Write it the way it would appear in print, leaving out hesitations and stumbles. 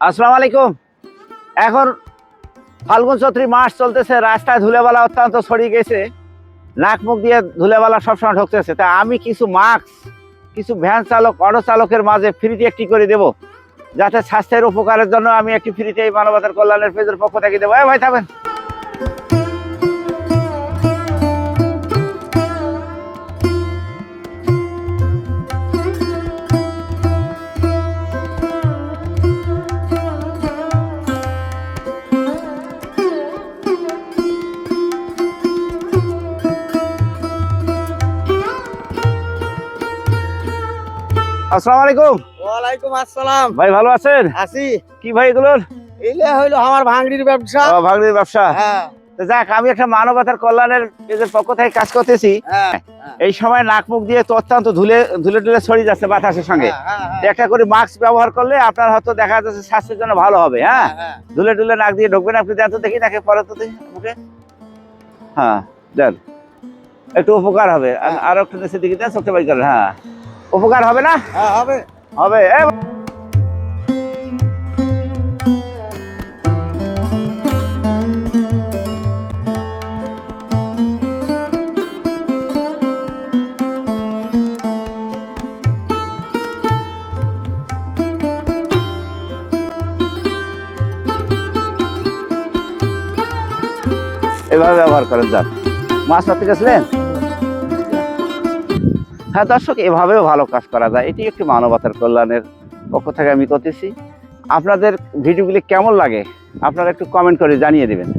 আসসালামু আলাইকুম। এখন ফাল্গুন চৈত্র মাস চলতেছে, রাস্তায় ধুলেবালা অত্যন্ত ছড়িয়ে গেছে, নাক মুখ দিয়ে ধুলেবালা সবসময় ঢুকতেছে। তা আমি কিছু মাস্ক কিছু ভ্যান চালক অটো চালকের মাঝে ফ্রিতে একটি করে দেব, যাতে স্বাস্থ্যের উপকারের জন্য আমি একটি ফ্রিতে এই মানবতার কল্যাণের পেজের পক্ষ থেকে দেবো। ভাই থাকবেন। আসসালামু আলাইকুম। ওয়ালাইকুম আসসালাম। ভাই ভালো আছেন? আছি। কি ভাই এগুলোর? এইলে হইলো আমার ভাঙড়ির ব্যবসা। ভাগনির ব্যবসা। হ্যাঁ তো যাক, আমি একটা মানবতার কল্যাণের পেজের পক্ষ থেকে কাজ করতেছি। হ্যাঁ এই সময় নাক মুখ দিয়ে তো অত্যন্ত ধুলে ধুলে ছড়িয়ে যাচ্ছে বাতাসের সঙ্গে। তো একটা করে মাস্ক ব্যবহার করলে আপনার হয়তো দেখা যাচ্ছে স্বাস্থ্যের জন্য ভালো হবে। হ্যাঁ, ধুলে নাক দিয়ে ঢুকবেন। আপনি দেন তো দেখি, নাকে পরে তো দেখি মুখে। হ্যাঁ দেন, একটু উপকার হবে। আর একটু নিচে দিকে দেন, চোখটা বাই করেন। হ্যাঁ, উপকার হবে না? হ্যাঁ হবে। হবে। এভাবে ব্যবহার করেন। যান, মাছ মারতে গেছিলেন? হ্যাঁ দর্শক, এভাবেও ভালো কাজ করা যায়। এটি একটি মানবতার কল্যাণের পক্ষ থেকে আমি করতেছি। আপনাদের ভিডিওগুলি কেমন লাগে আপনারা একটু কমেন্ট করে জানিয়ে দেবেন।